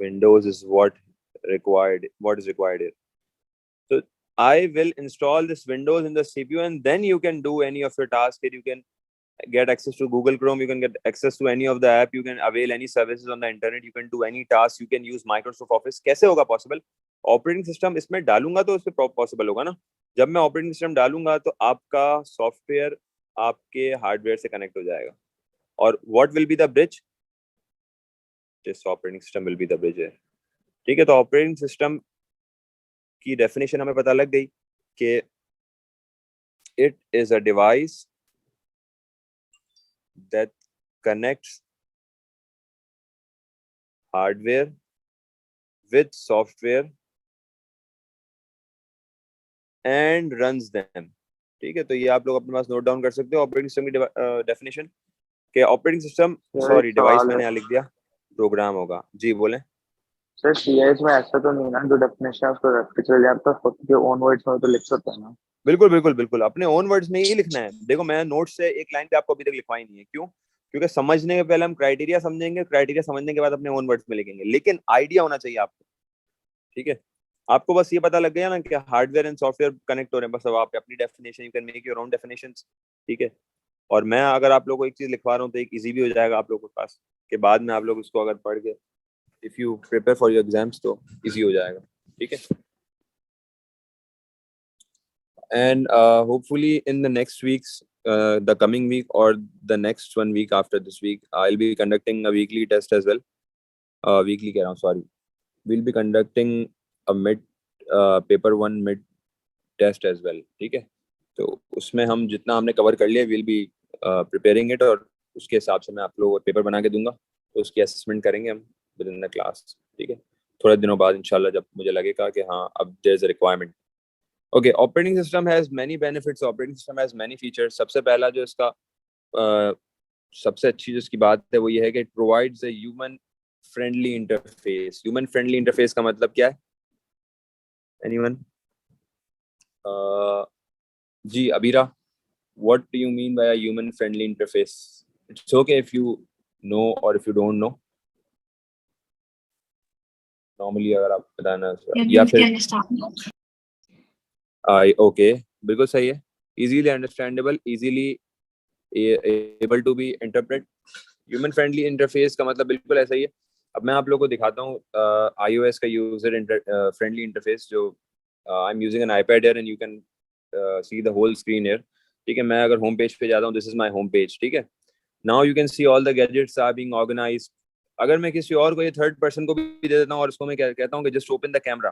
S1: Windows is what is required here. So I will install this Windows in the CPU and then you can do any of your tasks here. You can get access to Google Chrome, you can get access to any of the app, you can avail any services on the internet, you can do any tasks, you can use Microsoft Office. कैसे होगा पॉसिबल? ऑपरेटिंग सिस्टम इसमें डालूंगा तो उसमें पॉसिबल होगा ना। जब मैं ऑपरेटिंग सिस्टम डालूंगा तो आपका सॉफ्टवेयर आपके हार्डवेयर से कनेक्ट हो जाएगा। और what will be the bridge? This operating system will be the bridge है। ठीक है, तो ऑपरेटिंग सिस्टम की डेफिनेशन हमें पता लग गई कि it is a device that connects hardware with software and runs them. ठीक है, तो ये आप लोग अपने पास नोट डाउन कर सकते हो ऑपरेटिंग सिस्टम की डेफिनेशन के। ऑपरेटिंग सिस्टम, सॉरी डिवाइस मैंने यहाँ लिख दिया, प्रोग्राम होगा। जी बोलें
S2: सर। सीआईएस में ऐसा तो नहीं ना, जो डेफिनेशन उसको रख के चले आप तो खुद के ओन वर्ड्स में तो लिख सकते हैं ना?
S1: बिल्कुल बिल्कुल बिल्कुल, अपने ओन वर्ड्स में ही लिखना है। देखो मैं नोट से एक लाइन पे आपको अभी तक लिखवाई नहीं है। क्यों? क्योंकि समझने के पहले हम क्राइटेरिया समझेंगे, क्राइटेरिया समझने के बाद अपने ओन वर्ड्स में लिखेंगे, लेकिन आइडिया होना चाहिए आपको। ठीक है, आपको बस ये पता लग गया ना कि हार्डवेयर एंड सॉफ्टवेयर कनेक्ट हो रहे हैं, बस अब आप अपनी definition, you can make your own definitions. ठीक है, और मैं अगर आप लोगों को एक चीज लिखवा रहा हूँ तो एक इजी भी हो जाएगा आप लोगों के पास, के बाद में आप लोग उसको अगर पढ़ के if you prepare for your exams तो इजी हो जाएगा। ठीक है, and hopefully in the next weeks, the coming week or the next 1 week after this week, I'll be conducting a weekly test as well. Weekly keh raha hu, sorry, we'll be conducting a paper 1 mid test as well. ठीक है, तो उसमें हम जितना हमने कवर कर लिया we'll be preparing it और उसके हिसाब से मैं आप लोगों को पेपर बना के दूंगा, तो उसकी असेसमेंट करेंगे हम within the class। ठीक है, थोड़े दिनों बाद इंशाल्लाह जब मुझे लगेगा कि हाँ अब there is a requirement। Okay, operating system has many benefits, operating system has many features। सबसे पहला जो इसका सबसे अच्छी जो इसकी बात है वो ये है कि it provides a human friendly interface। human friendly interface का मतलब क्या है? Anyone? Ji Abira, what do you mean by a human friendly interface? It's okay if you know or if you don't know। Normally अगर आप बताना या फिर ओके बिल्कुल सही है। Easily understandable, easily able to be interpret. Human friendly interface का मतलब बिल्कुल ऐसा ही है. अब मैं आप लोगों को दिखाता हूँ iOS का यूजर फ्रेंडली इंटरफेस जो I am using an iPad Air and you can see the whole screen air. ठीक है, मैं अगर होम पेज पे जाता हूँ, this is my home page. ठीक है, now you can see all the gadgets are being organised. अगर मैं किसी और को, ये थर्ड पर्सन को भी दे देता हूँ और उसको मैं कहता हूँ कि जस्ट ओपन द कैमरा,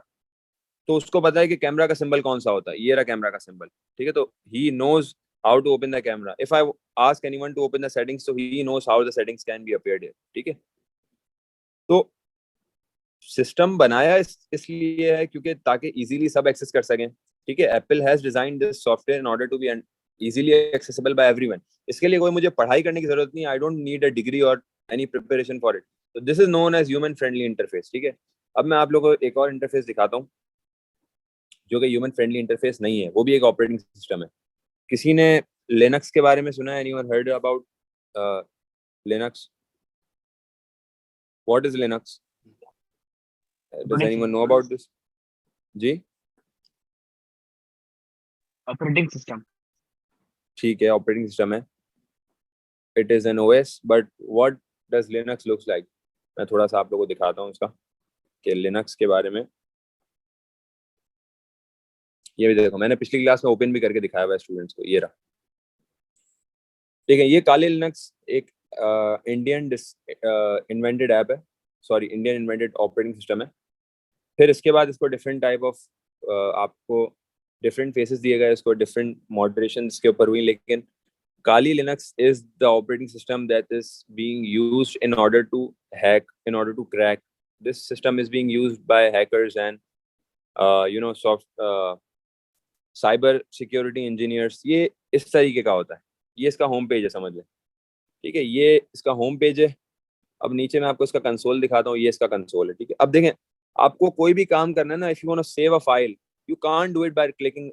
S1: तो उसको पता है कि कैमरा का सिंबल कौन सा होता है. ये रहा कैमरा का सिंबल. ठीक है, तो he knows how to open the camera. If I ask anyone to open the settings, so he knows how the settings can be appeared here. ठीक है, तो सिस्टम बनाया इसलिए है क्योंकि ताकि इजीली सब एक्सेस कर सकें. ठीक है, Apple has design this software in order to be easily accessible by everyone. इसके लिए कोई मुझे पढ़ाई करने की जरूरत नहीं. I don't need a degree और एनी प्रिपरेशन फॉर इट. तो this is known as human friendly interface. ठीक है, अब मैं आप लोगों को एक और इंटरफेस दिखाता हूँ जो कि ह्यूमन फ्रेंडली इंटरफेस नहीं है, वो भी एक ऑपरेटिंग सिस्टम है. किसी ने लिनक्स के बारे में सुना है? Anyone heard about Linux? What is Linux? Does anyone know about this? जी,
S2: ऑपरेटिंग सिस्टम.
S1: ठीक है, ऑपरेटिंग सिस्टम है. It is an OS, but what does Linux looks like? मैं थोड़ा सा आप लोगों को दिखाता हूँ इसका कि लिनक्स के बारे में. ये भी देखो, मैंने पिछली क्लास में ओपन भी करके दिखाया हुआ है स्टूडेंट्स को. ये रहा. ठीक है, ये काले लिनक्स एक इंडियन इन्वेंटेड ऐप है, sorry Indian invented operating system है. फिर इसके बाद इसको डिफरेंट टाइप ऑफ आपको डिफरेंट फेसेस दिए गए, इसको डिफरेंट मॉडरेशन के ऊपर हुई. लेकिन Kali Linux is the operating system that is being used in order to hack, in order to crack. This system is being used by hackers and cyber security engineers. ये इस तरीके का होता है. ये इसका होम पेज है, समझ लें. ठीक है, ये इसका होम पेज है. अब नीचे मैं आपको इसका कंसोल दिखाता हूँ. ये इसका कंसोल है. ठीक है, अब देखें, आपको कोई भी काम करना है ना, if you want to save a file, you can't do it by clicking,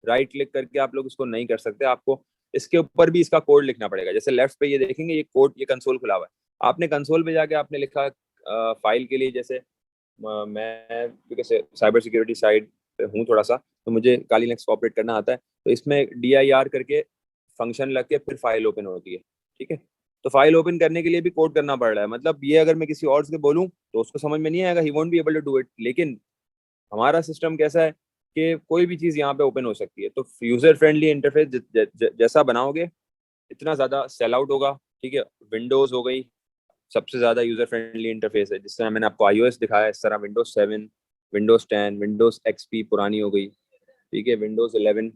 S1: right click करके आप लोग इसको नहीं कर सकते. आपको इसके ऊपर भी इसका कोड लिखना पड़ेगा. जैसे लेफ्ट पे ये देखेंगे, ये कोड, ये कंसोल खुला हुआ है. आपने कंसोल पे जाके आपने लिखा फाइल के लिए, जैसे मैं क्योंकि साइबर सिक्योरिटी साइड पे हूँ थोड़ा सा, तो मुझे काली लिनक्स को ऑपरेट करना आता है. तो इसमें DIR करके फंक्शन लग के फिर फाइल ओपन होती है. ठीक है, तो फाइल ओपन करने के लिए भी कोड करना पड़ रहा है. मतलब ये अगर मैं किसी और से बोलूँ तो उसको समझ में नहीं आएगा, he won't be able to do it. लेकिन हमारा सिस्टम कैसा है कि कोई भी चीज़ यहाँ पे ओपन हो सकती है. तो यूजर फ्रेंडली इंटरफेस जैसा बनाओगे इतना ज़्यादा सेल आउट होगा. ठीक है, विंडोज़ हो गई सबसे ज़्यादा यूजर फ्रेंडली इंटरफेस है. जिस तरह मैंने आपको iOS दिखाया, इस तरह विंडोज 7, विंडोज 10, विंडोज XP पुरानी हो गई. ठीक है, विंडोज 11,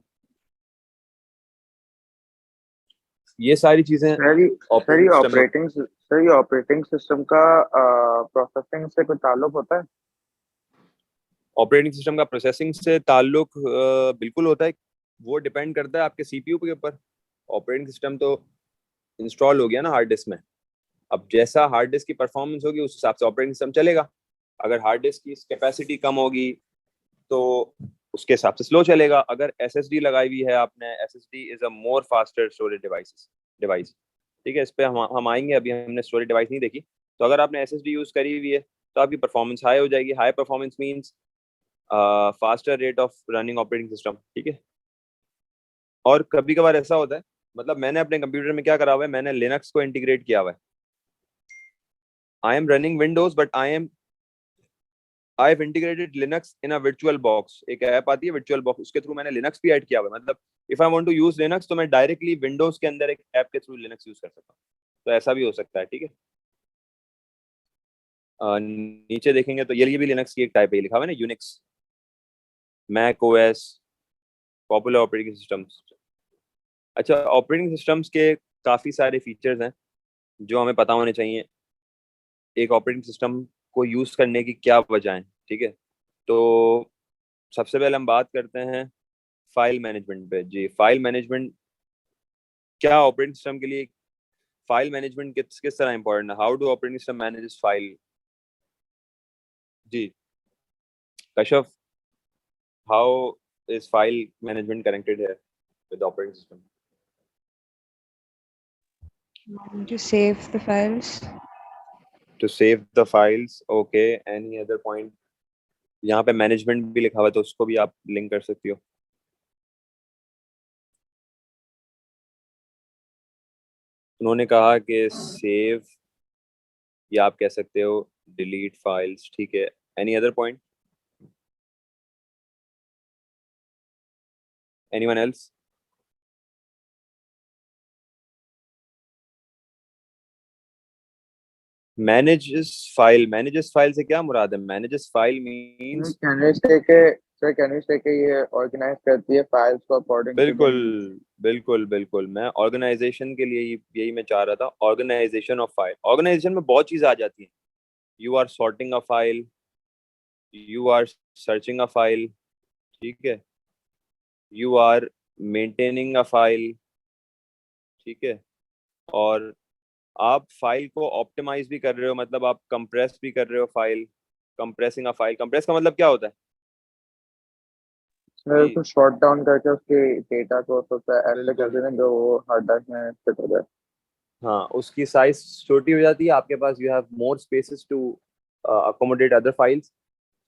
S1: ये सारी चीजें
S2: ऑपरेटिंग सिस्टम का प्रोसेसिंग से कोई ताल्लुक होता है?
S1: ऑपरेटिंग सिस्टम का प्रोसेसिंग से ताल्लुक बिल्कुल होता है. वो डिपेंड करता है आपके CPU के ऊपर. ऑपरेटिंग सिस्टम तो इंस्टॉल हो गया ना हार्ड डिस्क में. अब जैसा हार्ड डिस्क की परफॉर्मेंस होगी उस हिसाब से ऑपरेटिंग सिस्टम चलेगा. अगर हार्ड डिस्क की कैपेसिटी कम होगी तो उसके हिसाब से स्लो चलेगा. अगर SSD लगाई हुई है आपने, SSD is a more faster storage device. ठीक है, इस पे हम आएंगे. अभी हमने स्टोरेज डिवाइस नहीं देखी. तो अगर आपने SSD यूज करी हुई है तो आपकी परफॉर्मेंस हाई हो जाएगी. High performance means faster rate of running operating system. ठीक है, और कभी कभार ऐसा होता है, मतलब मैंने अपने कंप्यूटर में क्या करा हुआ है, मैंने लिनक्स को इंटीग्रेट किया हुआ है. I am running Windows but I have integrated Linux in a virtual box. एक ऐप आती है वर्चुअल बॉक्स, उसके थ्रू मैंने लिनक्स भी ऐड किया हुआ है. मतलब if I want to use Linux तो मैं डायरेक्टली विंडोज के अंदर एक ऐप के थ्रू लिनक्स यूज कर सकता हूँ. तो ऐसा भी हो सकता है. ठीक है, नीचे देखेंगे तो ये भी लिनक्स की एक टाइप है. लिखा हुआ है ना Unix, Mac OS, popular operating systems. अच्छा, ऑपरेटिंग सिस्टम्स के काफ़ी सारे फीचर्स हैं जो हमें पता होने चाहिए. एक ऑपरेटिंग सिस्टम को यूज़ करने की क्या वजह है. ठीक है, तो सबसे पहले हम बात करते हैं फाइल मैनेजमेंट पे. जी, फाइल मैनेजमेंट क्या ऑपरेटिंग सिस्टम के लिए, फाइल मैनेजमेंट किस तरह इंपॉर्टेंट है? How do operating system manages file? जी Kashyap, how is file management connected है with operating system?
S6: To save the files.
S1: To save the files. Okay, any other point? यहाँ पे मैनेजमेंट भी लिखा हुआ है तो उसको भी आप लिंक कर सकती हो. उन्होंने कहा कि सेव, या आप कह सकते हो डिलीट फाइल्स, ठीक है। Any other point, anyone else? Manages file से क्या मुराद है? मैनेजेस फाइल मींस
S2: कैनविस लेके ये ऑर्गेनाइज करती है फाइल्स को अकॉर्डिंग टू
S1: बिल्कुल बिल्कुल बिल्कुल, मैं ऑर्गेनाइजेशन के लिए यही मैं चाह रहा था, ऑर्गेनाइजेशन ऑफ फाइल। ऑर्गेनाइजेशन में बहुत चीजें आ जाती हैं। You are sorting a file, you are searching a file, ठीक है, you are maintaining a file, ठीक है, और आप फाइल को ऑप्टिमाइज भी कर रहे हो, मतलब आप कंप्रेस भी कर रहे हो file, compressing a file. Compress का मतलब क्या होता है
S2: फिर
S1: जी?
S2: उसको शॉर्ट डाउन करके उसके डेटा को सोचता है ऐसे कर देना जो वो हार्ड ड्राइव में फिट हो जाए।
S1: हाँ, उसकी साइज छोटी हो जाती है, आपके पास you have more spaces to accommodate other files.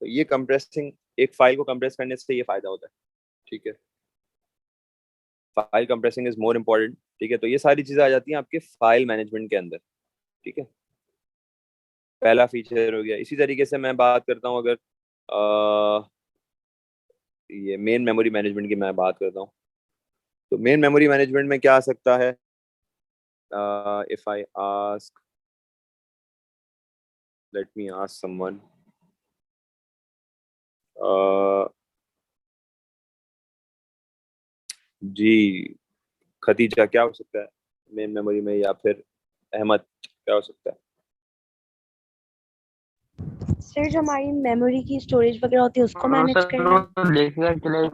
S1: तो ये कंप्रेसिंग, एक फाइल को कंप्रेस करने से ये फायदा होता है, ठीक है। File compressing is more important, ठीक है। तो ये सारी चीजें आ जाती हैं आपके फाइल मैनेजमेंट के अंदर, ठीक है। पहला फीचर हो गया। इसी तरीके से मैं बात करता हूँ, अगर ये मेन मेमोरी मैनेजमेंट की मैं बात करता हूँ, तो मेन मेमोरी मैनेजमेंट में क्या आ सकता है? If I ask, let me ask someone, जी खतीजा, क्या हो सकता है मेन मेमोरी में? या फिर अहमद, क्या हो सकता है?
S4: सर जो हमारी मेमोरी की स्टोरेज वगैरह होती है उसको मैनेज करना।
S2: देखिएगा चले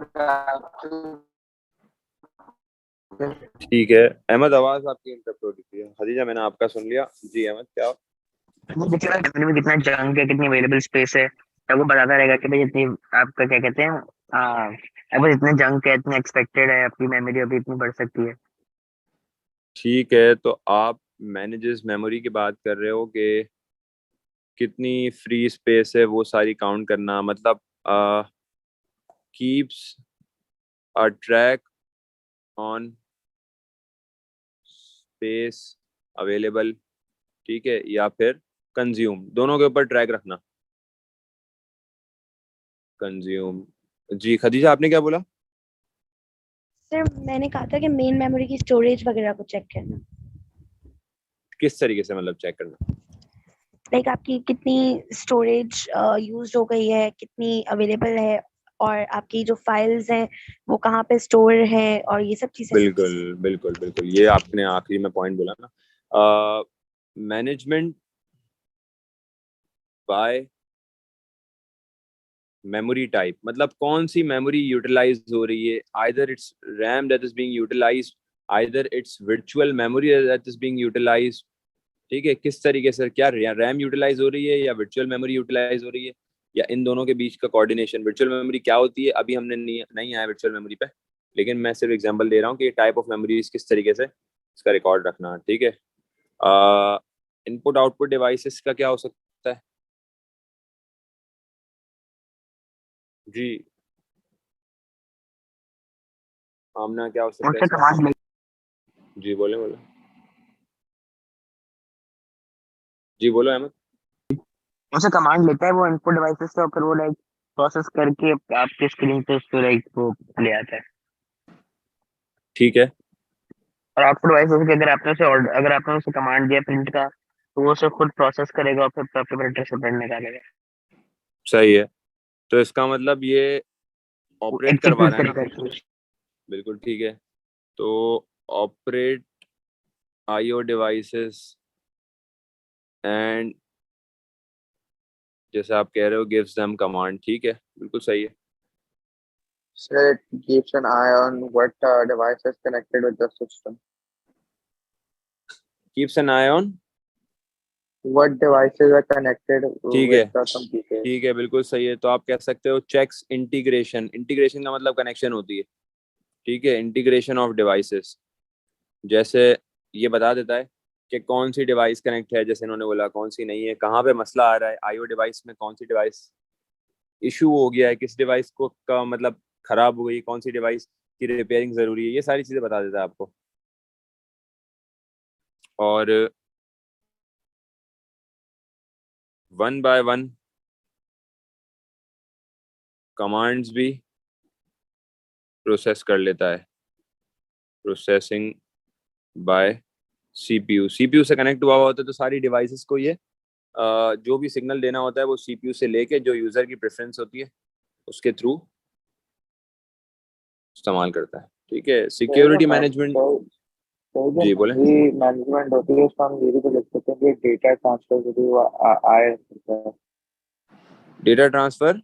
S1: ठीक है अहमद, आवाज आपकी इंटरप्ट हो रही है। खदीजा, मैंने आपका सुन लिया जी। अहमद, क्या?
S2: मेमोरी में कितना जंक है, कितनी अवेलेबल स्पेस है, तब वो बताता रहेगा कि भाई जितनी आपका क्या कहते हैं अगर इतने जंक है, इतने एक्सपेक्टेड है, आपकी मेमोरी अभी इतनी बढ़ सकती है।
S1: ठीक है, तो आप मैनेजेस मेमोरी की बात कर रहे हो कि कितनी फ्री स्पेस है वो सारी काउंट करना, मतलब keeps a track on space available, ठीक है, या फिर कंज्यूम, दोनों के ऊपर ट्रैक रखना। कंज्यूम। जी खदीजा, आपने क्या बोला?
S4: सर मैंने कहा था कि मेन मेमोरी की स्टोरेज वगैरह को चेक करना।
S1: किस तरीके से मतलब चेक करना?
S4: लाइक आपकी कितनी स्टोरेज यूज हो गई है, कितनी अवेलेबल है, और आपकी जो फाइल्स हैं वो कहाँ पे स्टोर है, और ये सब चीजें।
S1: बिल्कुल बिल्कुल बिल्कुल, ये आपने आखिरी में पॉइंट बोला ना, मैनेजमेंट बाय मेमोरी टाइप, मतलब कौन सी मेमोरी यूटिलाइज हो रही है। Either it's RAM that is being utilised, either it's virtual memory that is being utilised, ठीक है। किस तरीके से, क्या रैम यूटिलाइज हो रही है या वर्चुअल मेमोरी यूटिलाइज हो रही है, या इन दोनों के बीच का कोऑर्डिनेशन। वर्चुअल मेमोरी क्या होती है, अभी हमने नहीं आया वर्चुअल मेमोरी पे, लेकिन मैं सिर्फ एग्जांपल दे रहा हूँ कि टाइप ऑफ मेमोरीज किस तरीके से इसका रिकॉर्ड रखना, ठीक है। इनपुट आउटपुट डिवाइसेस का क्या हो सकता है जी? आमना, क्या हो सकता है
S2: उससे
S1: इसका?
S2: कमांड
S1: जी बोले बोले, जी बोलो अहमद।
S2: उससे कमांड लेता है वो इनपुट डिवाइसेस से, और फिर वो लाइक प्रोसेस करके आपके स्क्रीन पे उसको लाइक वो ले आता है।
S1: ठीक है,
S2: और आउटपुट डिवाइसेस के अगर आपने उसे कमांड दिया प्रिंट का, तो वो उसे खुद प्रोसेस करेगा और फिर प्रिंटर से प्रिंट निकालेगा,
S1: सही है। तो इसका मतलब ये ऑपरेट करवा
S2: एग्जीक्यूट
S1: रहा है ना
S2: करेगा।
S1: खुद को। बिल्कुल ठीक है। तो ऑपरेट आईओ डिवाइसेस एंड, जैसे आप कह रहे हो, गिव्स देम कमांड, ठीक है, बिल्कुल सही है।
S2: So it keeps an eye on what device is connected with the system.
S1: Keeps an eye on,
S2: What devices are connected
S1: ठीक
S2: with
S1: है,
S2: the computer?
S1: ठीक है, बिल्कुल सही है। तो आप कह सकते हो चेक्स इंटीग्रेशन। इंटीग्रेशन का मतलब कनेक्शन होती है, ठीक है। इंटीग्रेशन ऑफ डिवाइसेस, जैसे ये बता देता है कि कौन सी डिवाइस कनेक्ट है, जैसे इन्होंने बोला कौन सी नहीं है, कहाँ पे मसला आ रहा है आईओ डिवाइस में, कौन सी डिवाइस इशू हो गया है, किस डिवाइस को का मतलब खराब हो गई, कौन सी डिवाइस की रिपेयरिंग जरूरी है, ये सारी चीजें बता देता है आपको। और 1 by 1 कमांड्स भी प्रोसेस कर लेता है, प्रोसेसिंग बाय सीपीयू। सीपीयू से कनेक्ट हुआ होता है तो सारी डिवाइसेस को ये जो भी सिग्नल देना होता है वो सीपीयू से लेके जो यूजर की प्रेफरेंस होती है उसके थ्रू इस्तेमाल करता है। ठीक है, सिक्योरिटी मैनेजमेंट। जी बोले।
S7: मैनेजमेंट होती है उसका हम ये भी तो लिख सकते हैं कि डेटा ट्रांसफर जो भी आए सकता है।
S1: डेटा ट्रांसफर,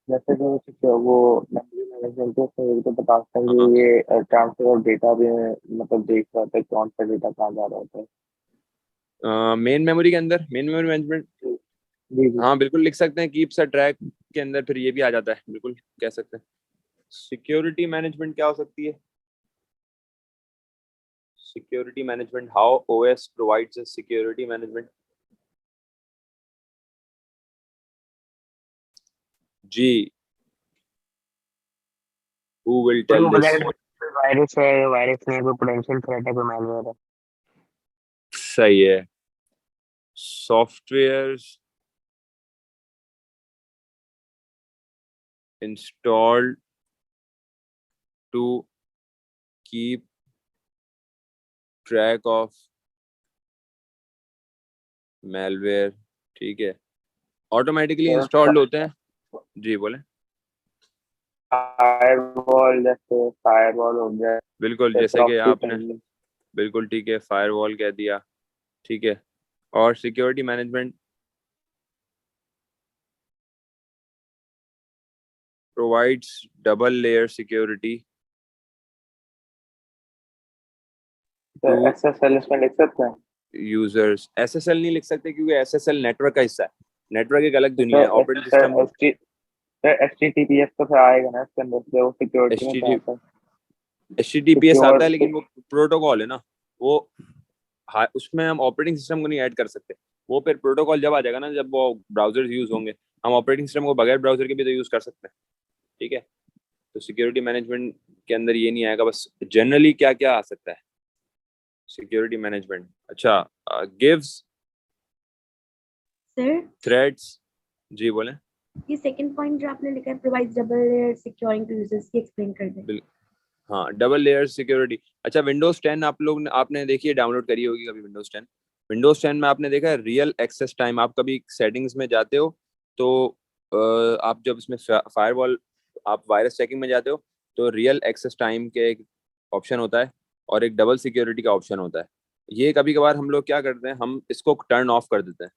S7: जैसे जो वो मेमोरी मैनेजमेंट है उसमें ये भी तो बता सकते हैं
S1: हाँ।
S7: कि ये ट्रांसफर और डेटा भी मतलब देख रहा होता है कौन सा डेटा कहाँ जा रहा होता है।
S1: मेन मेमोरी के अंदर मेन मेमोरी मैनेजमेंट,
S7: जी जी।
S1: हाँ बिल्कुल लिख सकते हैं। कीप्स अ ट्रैक के अंदर फिर ये भी आ जाता है, बिल्कुल कह सकते हैं। सिक्योरिटी मैनेजमेंट क्या हो सकती है? Security management, how OS provides security management. जी, who will
S2: कोई
S1: tell
S2: वो
S1: this?
S2: बताएगा वायरस है, वायरस नहीं, कोई पोटेंशियल थ्रेट है, कोई मैलवेयर है।
S1: सही है। Software installed to keep track of malware। ठीक है, ऑटोमेटिकली इंस्टॉल्ड होते हैं। जी बोले।
S7: फायरवॉल, जैसे फायरवॉल हो गया,
S1: बिल्कुल, जैसे कि
S7: प्रॉक्सी
S1: आपने बिल्कुल ठीक है फायरवॉल कह दिया। ठीक है, और security management provides double layer security to
S7: SSL इसमें लिख सकते हैं।
S1: users। SSL नहीं लिख सकते क्योंकि SSL नेटवर्क का हिस्सा है, नेटवर्क एक अलग दुनिया है। ऑपरेटिंग सिस्टम
S7: एचटीटीपीएस तो फिर आएगा ना इसके अंदर से, वो सिक्योरिटी में तो आता है।
S1: HTTPS आता है, लेकिन
S7: सिक्योर
S1: वो प्रोटोकॉल है ना, वो उसमें हम ऑपरेटिंग सिस्टम को नहीं ऐड कर सकते। वो फिर प्रोटोकॉल जब आ जाएगा ना, जब वो ब्राउजर्स यूज होंगे, हम ऑपरेटिंग सिस्टम को बगैर ब्राउजर के भी तो यूज कर सकते हैं। ठीक है, तो सिक्योरिटी मैनेजमेंट के अंदर ये नहीं आएगा। बस जनरली क्या क्या आ सकता है सिक्योरिटी मैनेजमेंट। अच्छा, गिव्स
S4: सर
S1: थ्रेड्स। जी बोले।
S4: ये सेकंड पॉइंट जो आपने लिखा है provides double layer securing to users, की एक्सप्लेन कर दें।
S1: हाँ, डबल लेयर सिक्योरिटी। अच्छा, विंडोज 10 आप लोग ने आपने देखिए डाउनलोड करी होगी कभी विंडोज 10। विंडोज 10 में आपने देखा है रियल एक्सेस टाइम। आप कभी सेटिंग्स में जाते हो तो आप जब इसमें फायरवॉल, आप वायरस चेकिंग में जाते हो तो रियल एक्सेस टाइम के एक ऑप्शन होता है और एक डबल सिक्योरिटी का ऑप्शन होता है। ये कभी कभार हम लोग क्या करते हैं, हम इसको टर्न ऑफ कर देते हैं।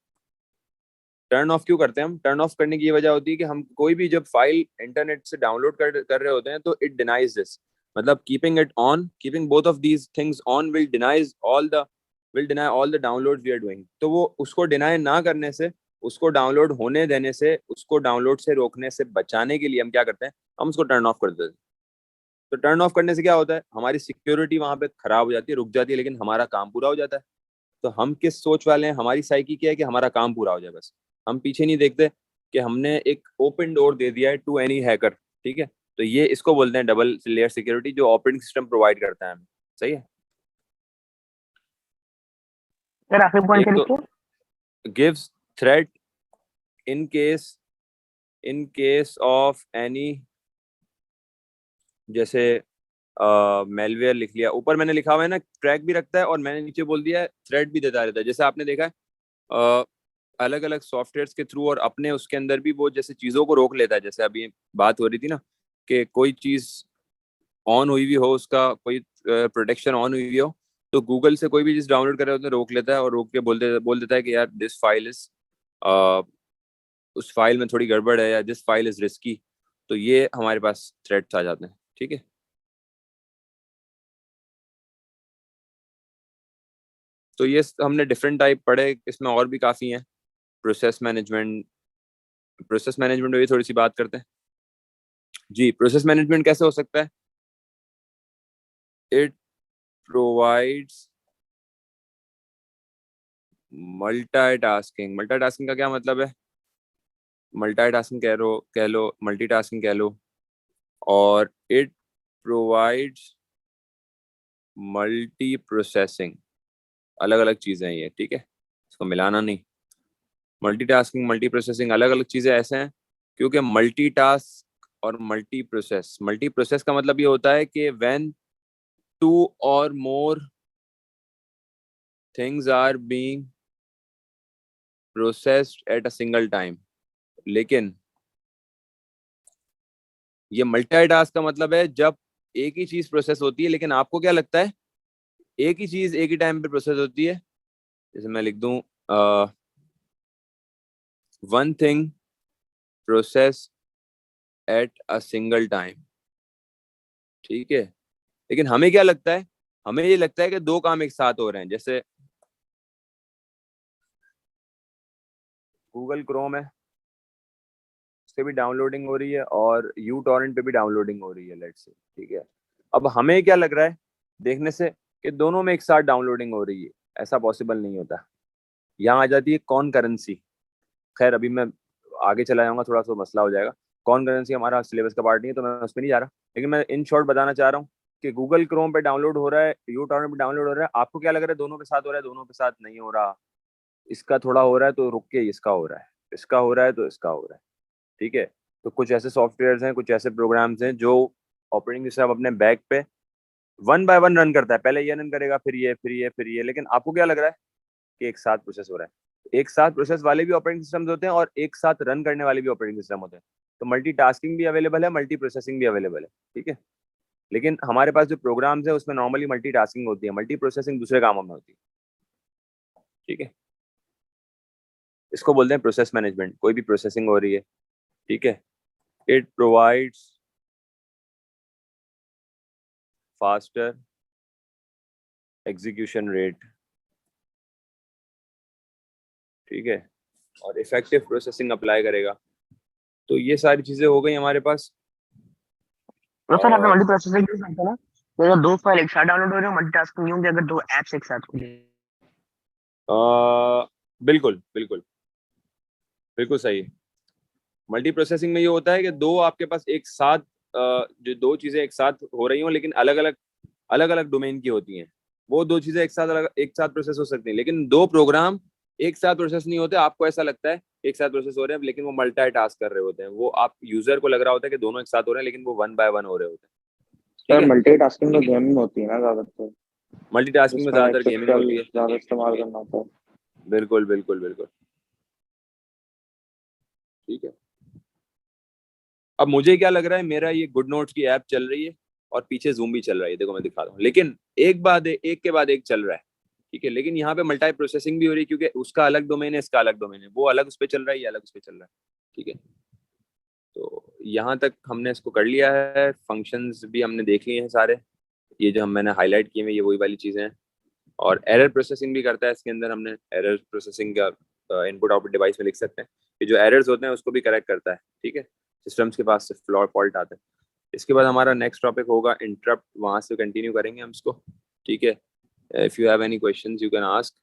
S1: टर्न ऑफ क्यों करते हैं हम? टर्न ऑफ करने की ये वजह होती है कि हम कोई भी जब फाइल इंटरनेट से डाउनलोड कर रहे होते हैं तो इट डिनाइज दिस। मतलब keeping it on, keeping both of these things on will deny all the download we are doing. तो वो उसको डिनाई ना करने से, उसको डाउनलोड होने देने से, उसको डाउनलोड से रोकने से बचाने के लिए हम क्या करते हैं, हम उसको टर्न ऑफ कर देते हैं। तो टर्न ऑफ करने से क्या होता है, हमारी सिक्योरिटी वहां पे खराब हो जाती है, रुक जाती है, लेकिन हमारा काम पूरा हो जाता है। तो हम किस सोच वाले हैं, हमारी साइकी क्या है कि हमारा काम पूरा हो जाए बस। हम पीछे नहीं देखते कि हमने एक ओपन डोर दे दिया है टू एनी हैकर। ठीक है, तो ये इसको बोलते हैं डबल लेयर सिक्योरिटी, जो ऑपरेटिंग सिस्टम प्रोवाइड करता है हमें। सही है।
S2: सर आखिरी पॉइंट
S1: एक
S2: क्या
S1: तो
S2: लिखिए।
S1: Gives threat in case of any, जैसे मेलवेयर लिख लिया, ऊपर मैंने लिखा हुआ है ना ट्रैक भी रखता है, और मैंने नीचे बोल दिया है थ्रेट भी देता रहता है। जैसे आपने देखा है अलग अलग सॉफ्टवेयर के थ्रू और अपने उसके अंदर भी वो जैसे चीजों को रोक लेता है। जैसे अभी बात हो रही थी ना कि कोई चीज ऑन हुई हुई हो, उसका कोई प्रोटेक्शन ऑन हुई हुई हो, तो गूगल से कोई भी चीज डाउनलोड कर रहे होते हैं रोक लेता है, और रोक के बोल देता है कि यार दिस फाइल इज, उस फाइल में थोड़ी गड़बड़ है, या दिस फाइल इज रिस्की। तो ये हमारे पास थ्रेट्स आ जाते हैं। ठीक है, तो ये हमने डिफरेंट टाइप पढ़े, इसमें और भी काफ़ी हैं। प्रोसेस मैनेजमेंट में भी थोड़ी सी बात करते हैं। जी, प्रोसेस मैनेजमेंट कैसे हो सकता है? It provides multitasking. मल्टीटास्किंग का क्या मतलब है? मल्टीटास्किंग कह लो, मल्टीटास्किंग कह लो, और इट प्रोवाइड्स मल्टी प्रोसेसिंग। अलग अलग चीजें हैं ये, ठीक है, इसको मिलाना नहीं। मल्टीटास्किंग, मल्टी प्रोसेसिंग अलग अलग चीजें ऐसे हैं क्योंकि मल्टीटास्क और मल्टी प्रोसेस का मतलब ये होता है कि व्हेन टू और more things are being processed at a single time. लेकिन ये मल्टीटास्क का मतलब है जब एक ही चीज प्रोसेस होती है, लेकिन आपको क्या लगता है एक ही चीज एक ही टाइम पे प्रोसेस होती है। जैसे मैं लिख दूं one thing process at a single time, ठीक है। लेकिन हमें क्या लगता है, हमें ये लगता है कि दो काम एक साथ हो रहे हैं। जैसे गूगल क्रोम है, उस पे भी डाउनलोडिंग हो रही है और यू टॉरेंट पे भी डाउनलोडिंग हो रही है, लेट्स से, ठीक है। अब हमें क्या लग रहा है देखने से कि दोनों में एक साथ डाउनलोडिंग हो रही है, ऐसा पॉसिबल नहीं होता। यहाँ आ जाती है कौन करेंसी। खैर अभी मैं आगे चला जाऊंगा, थोड़ा सा मसला हो जाएगा। कौन करेंसी हमारा सिलेबस का पार्ट नहीं है तो मैं उस पर नहीं जा रहा, लेकिन मैं इन शॉर्ट बताना चाह रहा हूँ कि गूगल क्रोम पे डाउनलोड हो रहा है, यू टॉरेंट पे डाउनलोड हो रहा है। आपको क्या लग रहा है दोनों के साथ हो रहा है? दोनों के साथ नहीं हो रहा। इसका थोड़ा हो रहा है तो रुक के इसका हो रहा है, इसका हो रहा है तो इसका हो रहा है, ठीक है। तो कुछ ऐसे सॉफ्टवेयर हैं, कुछ ऐसे प्रोग्राम्स हैं जो ऑपरेटिंग सिस्टम अपने बैक पे वन बाय वन रन करता है। पहले ये रन करेगा, फिर ये, फिर ये, फिर ये। लेकिन आपको क्या लग रहा है कि एक साथ प्रोसेस हो रहा है। एक साथ प्रोसेस वाले भी ऑपरेटिंग सिस्टम्स होते हैं और एक साथ रन करने वाले भी ऑपरेटिंग सिस्टम होते हैं। तो मल्टीटास्किंग भी अवेलेबल है, मल्टी प्रोसेसिंग भी अवेलेबल है, ठीक है। लेकिन हमारे पास जो प्रोग्राम्स है उसमें नॉर्मली मल्टीटास्किंग होती है, मल्टी प्रोसेसिंग दूसरे कामों में होती है, ठीक है। इसको बोलते हैं प्रोसेस मैनेजमेंट। कोई भी प्रोसेसिंग हो रही है, ठीक है, it provides faster execution rate, ठीक है, और इफेक्टिव प्रोसेसिंग अप्लाई करेगा। तो ये सारी चीजें हो गई हमारे पास।
S2: तो सर आपने
S1: और
S2: मल्टी प्रोसेसिंग यूज करते हैं ना, तो अगर दो फाइल एक साथ डाउनलोड हो रहे हो मल्टीटास्किंग नहीं होंगे अगर दो एप्स एक साथ खुले।
S1: बिल्कुल बिल्कुल बिल्कुल सही। मल्टी प्रोसेसिंग में ये होता है कि दो आपके पास एक साथ जो दो चीजें एक साथ हो रही हो लेकिन अलग अलग डोमेन की होती हैं, वो दो चीजें एक साथ प्रोसेस हो सकती हैं। लेकिन दो प्रोग्राम एक साथ प्रोसेस नहीं होते। आपको ऐसा लगता है एक साथ प्रोसेस हो रहे हैं, लेकिन वो मल्टी टास्क कर रहे होते हैं। वो आप यूजर को लग रहा होता है कि दोनों एक साथ हो रहे हैं, लेकिन वो वन बाय वन हो रहे होते हैं, ठीक
S7: सर
S1: है।
S7: मल्टीटास्किंग में गेमिंग होती है ना ज्यादातर,
S1: मल्टीटास्किंग में
S7: जिसमें
S1: ज्यादातर
S7: नेटवर्क
S1: गेमिंग
S7: का
S1: होती है।
S7: ज्यादा इस्तेमाल करना होता है।
S1: बिल्कुल बिल्कुल बिल्कुल, ठीक है। अब मुझे क्या लग रहा है, मेरा ये गुड नोट्स की ऐप चल रही है और पीछे जूम भी चल रहा है, देखो मैं दिखा रहा हूँ। लेकिन एक के बाद एक चल रहा है, ठीक है। लेकिन यहाँ पे मल्टी प्रोसेसिंग भी हो रही है क्योंकि उसका अलग डोमेन है, इसका अलग डोमेन है। वो अलग उस पर चल रहा है, ये अलग उस पर चल रहा है, ठीक है। तो यहाँ तक हमने इसको कर लिया है। फंक्शंस भी हमने देख लिए हैं सारे। ये जो मैंने हाईलाइट किए हैं ये वही वाली चीज़ें हैं। और एरर प्रोसेसिंग भी करता है इसके अंदर। हमने एरर प्रोसेसिंग का इनपुट आउटपुट डिवाइस में लिख सकते हैं कि जो एरर्स होते हैं उसको भी करेक्ट करता है, ठीक है। सिस्टम्स के पास फॉल्ट आते हैं। इसके बाद हमारा नेक्स्ट टॉपिक होगा इंटरप्ट, वहाँ से कंटिन्यू करेंगे हम इसको, ठीक है। If you have any questions you can ask.